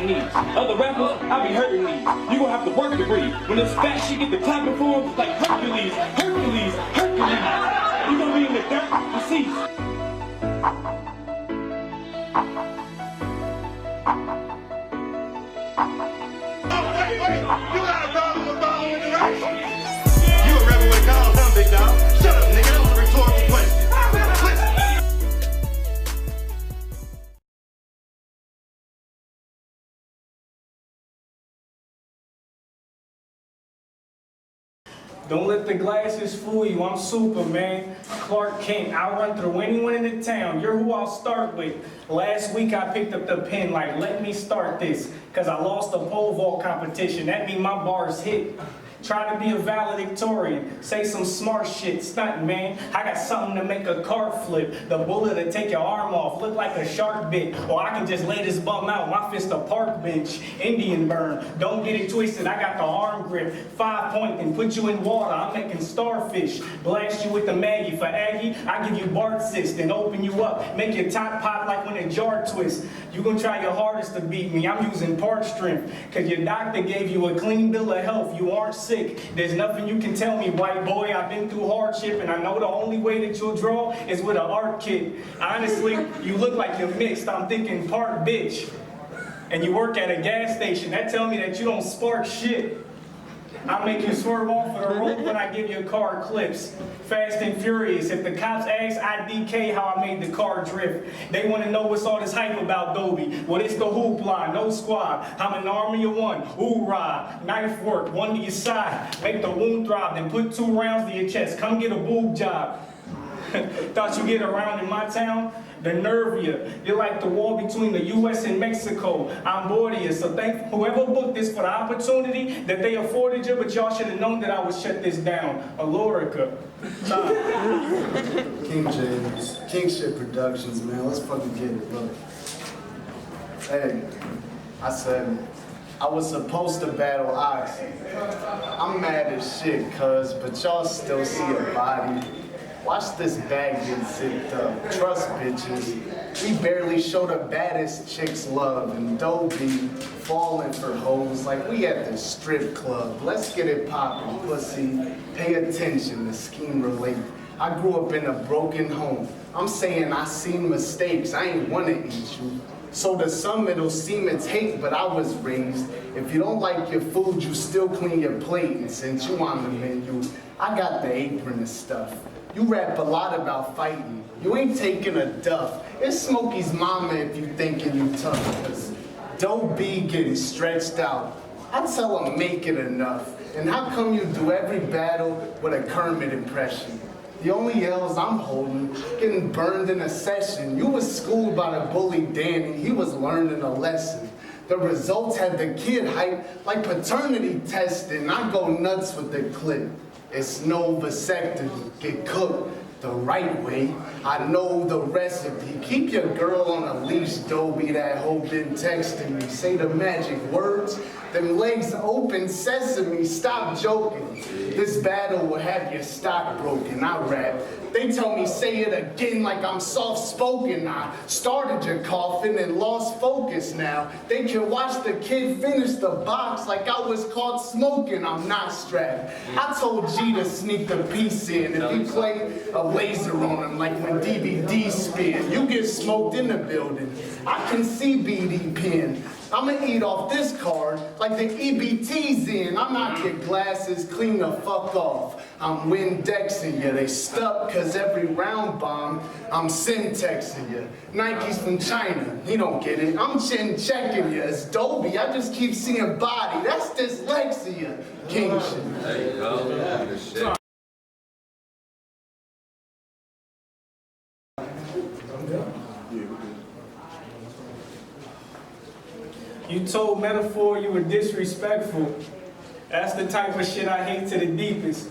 hurting these. Other rappers, I be hurting these. You gon' have to work to breathe. When this fat shit get the clapping for him, like Hercules, Hercules, Hercules. You gon' be in the dirt, I see. Wait, you got a problem with following directions? You a rebel with a call, huh, big dog? Shut up, nigga, that was a rhetorical question. Don't let the glasses fool you. I'm Superman, Clark Kent. I run through anyone in the town. You're who I'll start with. Last week I picked up the pen like, let me start this. Cause I lost a pole vault competition. That mean my bars hit. Try to be a valedictorian. Say some smart shit. Stunt, man. I got something to make a car flip. The bullet to take your arm off. Look like a shark bit. Or I can just lay this bum out. My fist a park bench. Indian burn. Don't get it twisted. I got the arm grip. 5 point and put you in water. I'm making starfish. Blast you with the Maggie. For Aggie, I give you Bart cyst and open you up. Make your top pop like when a jar twists. You gonna try your hardest to beat me. I'm using part strength. Cause your doctor gave you a clean bill of health. You aren't sick. There's nothing you can tell me, white boy. I've been through hardship and I know the only way that you'll draw is with an art kit. Honestly, you look like you're mixed. I'm thinking part bitch. And you work at a gas station. That tell me that you don't spark shit. I'll make you swerve off of the road when I give you a car clips. Fast and furious. If the cops ask, I DK how I made the car drift. They want to know what's all this hype about Dobie. Well, it's the hoopla, no squad. I'm an army of one. Hoorah. Knife work, one to your side. Make the wound throb, then put 2 rounds to your chest. Come get a boob job. Thought you get around in my town? The nerve of you. You're like the wall between the U.S. and Mexico. I'm bored of you, so thank whoever booked this for the opportunity that they afforded you, but y'all should have known that I would shut this down. Alorica. King James, King Shit Productions, man. Let's fucking get it, look. Hey, I said, I was supposed to battle Ox. I'm mad as shit, cuz, but y'all still see a body. Watch this bag get zipped up. Trust bitches. We barely show the baddest chicks love, and Dobie falling for hoes like we at the strip club. Let's get it poppin', pussy. Pay attention, the scheme relate. I grew up in a broken home. I'm saying I seen mistakes, I ain't wanna eat you. So to some it'll seem it's hate, but I was raised. If you don't like your food, you still clean your plate, and since you on the menu, I got the apron and stuff. You rap a lot about fighting. You ain't taking a duff. It's Smokey's mama if you thinking you tough. Cause Dobie getting stretched out. I tell him make it enough. And how come you do every battle with a Kermit impression? The only L's I'm holding, getting burned in a session. You was schooled by the bully Danny. He was learning a lesson. The results had the kid hype like paternity testing. I go nuts with the clip. It's no vasectomy, get cooked the right way. I know the recipe. Keep your girl on a leash, Dobie, that hoe been texting me. Say the magic words, them legs open sesame, stop joking. This battle will have your stock broken, I rap. They tell me say it again like I'm soft-spoken. I started your coughing and lost focus now. They can watch the kid finish the box like I was caught smoking. I'm not strapped. I told G to sneak the piece in. If he play a laser on him like when DVDs spin, you get smoked in the building. I can see BD pin. I'ma eat off this card like the EBT's in. I knock your glasses clean the fuck off. I'm Windexing you. They stuck cause every round bomb, I'm Syntexing you. Nike's from China, he don't get it. I'm chin checking you. It's Dobie, I just keep seeing body. That's dyslexia. King shit. There you go. You told Metaphor you were disrespectful. That's the type of shit I hate to the deepest.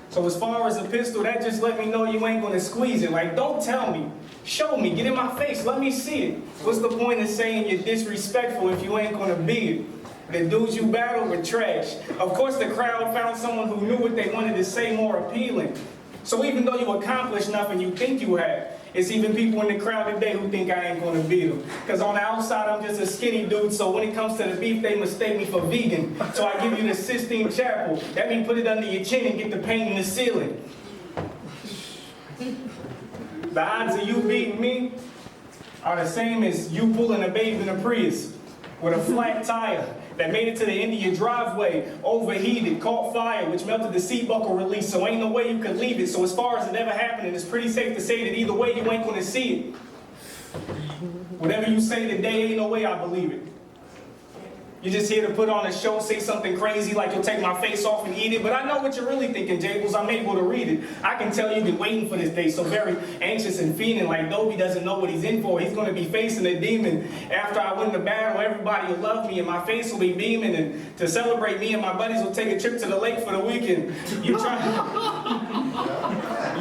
So as far as a pistol, that just let me know you ain't gonna squeeze it. Like, don't tell me. Show me, get in my face, let me see it. What's the point of saying you're disrespectful if you ain't gonna be it? The dudes you battle were trash. Of course the crowd found someone who knew what they wanted to say more appealing. So even though you accomplished nothing you think you have, It's even people in the crowd today who think I ain't gonna beat them. Cause on the outside, I'm just a skinny dude, so when it comes to the beef, they mistake me for vegan. So I give you the Sistine Chapel. That means put it under your chin and get the paint in the ceiling. The odds of you beating me are the same as you pulling a baby in a Prius with a flat tire that made it to the end of your driveway, overheated, caught fire, which melted the seat buckle release, so ain't no way you could leave it. So as far as it ever happening, it's pretty safe to say that either way you ain't gonna see it. Whatever you say today, ain't no way I believe it. You're just here to put on a show, say something crazy like you'll take my face off and eat it, but I know what you're really thinking, JABLES. I'm able to read it. I can tell you've been waiting for this day, so very anxious and feeling like DOBY doesn't know what he's in for. He's going to be facing a demon. After I win the battle, everybody will love me and my face will be beaming, and to celebrate, me and my buddies will take a trip to the lake for the weekend. You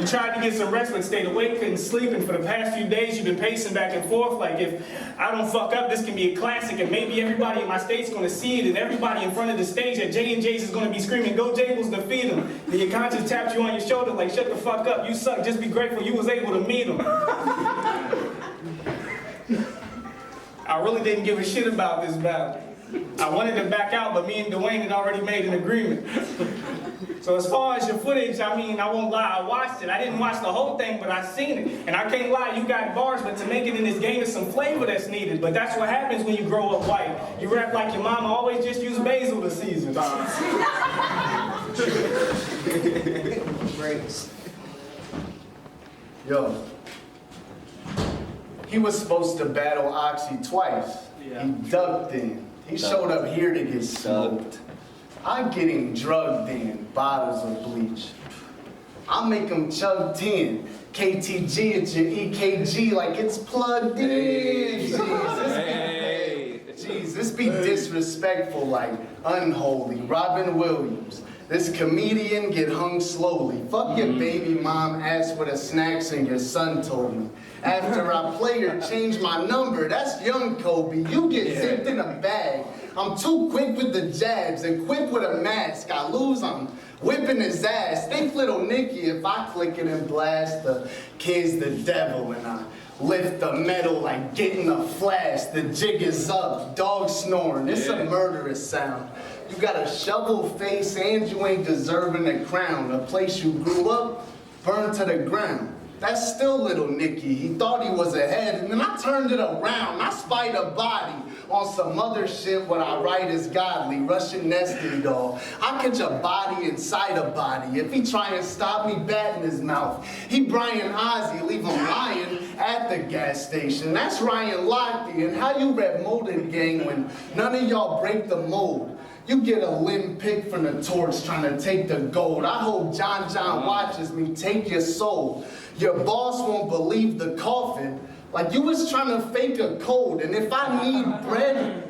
tried to get some rest, but stayed awake and sleeping. For the past few days, you've been pacing back and forth like, if I don't fuck up, this can be a classic, and maybe everybody in my state's gonna see it, and everybody in front of the stage at J&J's is gonna be screaming, "Go JABLES, defeat him." Then your conscience taps you on your shoulder like, "Shut the fuck up, you suck, just be grateful you was able to meet him." I really didn't give a shit about this battle. I wanted to back out, but me and Dwayne had already made an agreement. So as far as your footage, I mean, I won't lie, I watched it. I didn't watch the whole thing, but I seen it. And I can't lie, you got bars, but to make it in this game is some flavor that's needed. But that's what happens when you grow up white. You rap like your mama, always just use basil this season. Yo, he was supposed to battle Oxy twice. Yeah. He ducked in. He showed up here to get smoked. I get him drugged in, bottles of bleach. I make him chug 10. KTG at your EKG like it's plugged in. Jeez, this be disrespectful like unholy. Robin Williams. This comedian get hung slowly. Fuck your baby mom, asked for the snacks and your son told me. After I play her, change my number. That's young Kobe. You get zipped in a bag. I'm too quick with the jabs and quick with a mask. I lose, I'm whipping his ass. Think little Nicky if I click it and blast. The kid's the devil and I lift the metal like getting a flash. The jig is up, dog snoring. It's a murderous sound. You got a shovel face and you ain't deserving the crown. A place you grew up, burned to the ground. That's still little Nicky. He thought he was ahead, and then I turned it around. I spied a body on some other shit. What I write is godly, Russian nesting doll. I catch a body inside a body. If he try and stop me, bat in his mouth. He Brian Ozzie, leave him lying at the gas station. That's Ryan Lochte, and how you rep molded gang when none of y'all break the mold. You get a limb picked from the torch trying to take the gold. I hope John watches me take your soul. Your boss won't believe the coffin, like you was trying to fake a cold. And if I need bread,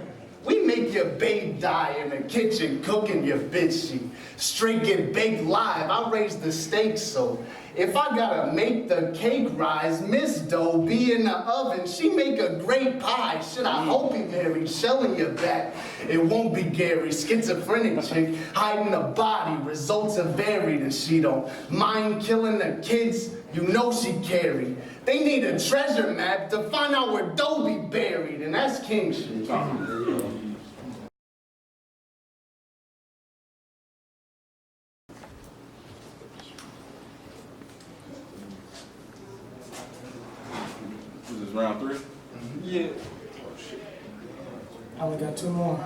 we make your babe die in the kitchen cooking your bitch. She straight get baked live. I raise the stakes, so if I gotta make the cake rise, Miss Doe be in the oven. She make a great pie. Shit, I hope he married. Shelling your back, it won't be Gary. Schizophrenic chick hiding a body. Results are varied, and she don't mind killing the kids. You know she carried. They need a treasure map to find out where DOBY buried, and that's king shit. Was this round 3? Yeah. Oh shit. I only got 2 more.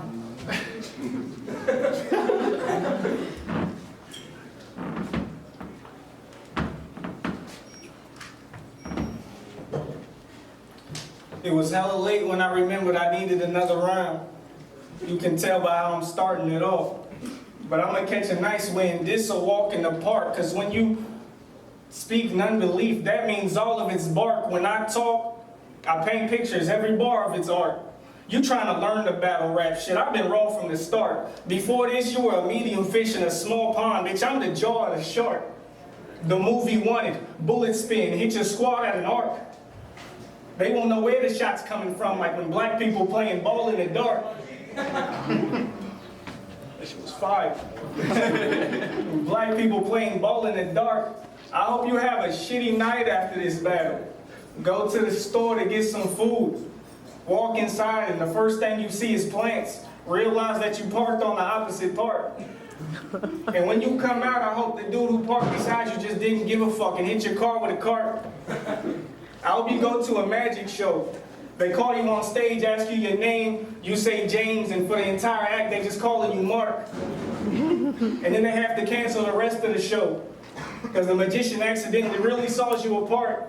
It was hella late when I remembered I needed another round. You can tell by how I'm starting it off. But I'm gonna catch a nice wind. This a walk in the park, cause when you speak non-belief, that means all of its bark. When I talk, I paint pictures, every bar of its art. You trying to learn the battle rap shit. I've been raw from the start. Before this, you were a medium fish in a small pond. Bitch, I'm the jaw of the shark. The movie Wanted, bullet spin, hit your squad at an arc. They won't know where the shot's coming from, like when black people playing ball in the dark. That shit was fire. When black people playing ball in the dark, I hope you have a shitty night after this battle. Go to the store to get some food. Walk inside and the first thing you see is plants. Realize that you parked on the opposite part. And when you come out, I hope the dude who parked beside you just didn't give a fuck and hit your car with a cart. I hope you go to a magic show. They call you on stage, ask you your name, you say James, and for the entire act, they just calling you Mark. And then they have to cancel the rest of the show because the magician accidentally really saws you apart.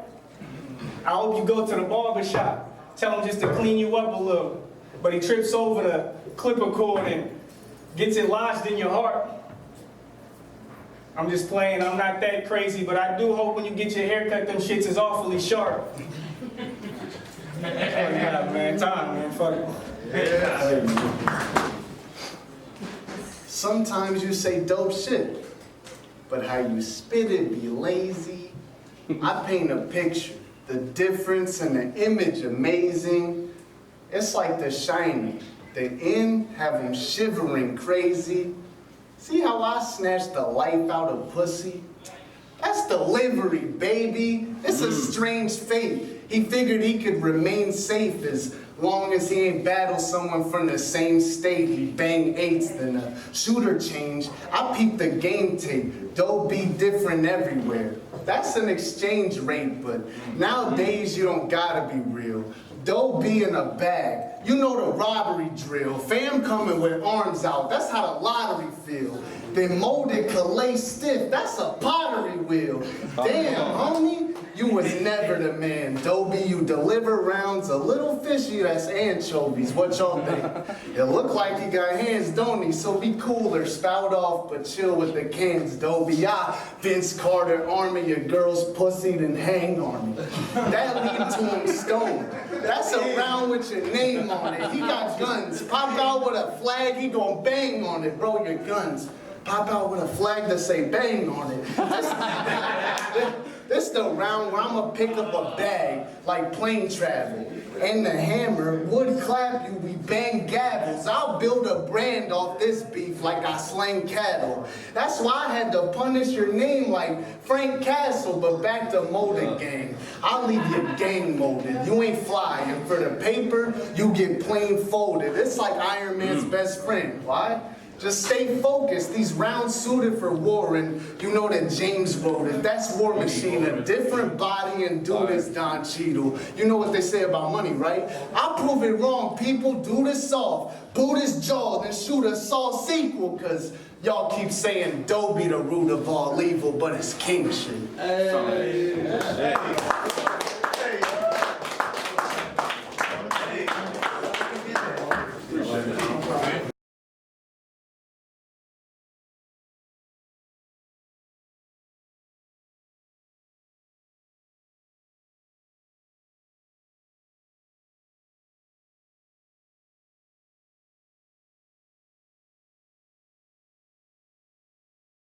I hope you go to the barber shop, tell him just to clean you up a little, but he trips over the clipper cord and gets it lodged in your heart. I'm just playing, I'm not that crazy, but I do hope when you get your hair cut, them shits is awfully sharp. Oh yeah, man, time, man, fuck it. Sometimes you say dope shit, but how you spit it be lazy. I paint a picture, the difference in the image amazing. It's like The Shining, the end have them shivering crazy. See how I snatched the life out of pussy? That's delivery, baby. It's a strange fate. He figured he could remain safe as long as he ain't battle someone from the same state. He bang eights, then a shooter change. I peep the game tape. DOBY different everywhere. That's an exchange rate, but nowadays you don't gotta be real. DOBY in a bag. You know the robbery drill. Fam coming with arms out. That's how the lottery feel. Then molded Calais stiff. That's a pottery wheel. Damn, homie, you was never the man. DOBY, you deliver rounds a little fishy. That's anchovies. What y'all think? It look like you got hands, don't he? So be cooler, spout off, but chill with the cans. DOBY, Vince Carter, army your girl's pussy, then hang on me. That lead to him stone. That's a round with your name on it. He got guns. Pop out with a flag, he gon' bang on it, bro, your guns. Pop out with a flag to say bang on it. This the round where I'ma pick up a bag like plane travel. And the hammer would clap you, we bang gavels. I'll build a brand off this beef like I slang cattle. That's why I had to punish your name like Frank Castle, but back to molded gang. I'll leave you gang molded. You ain't fly, and for the paper, you get plain folded. It's like Iron Man's best friend. Why? Just stay focused. These rounds suited for war, and you know that James wrote it. That's War Machine, a different body, and dude is Don Cheadle. You know what they say about money, right? I'll prove it wrong, people. Do this soft, boot his jaw, then shoot a Saw sequel, cause y'all keep saying DOBY the root of all evil, but it's king shit. Hey.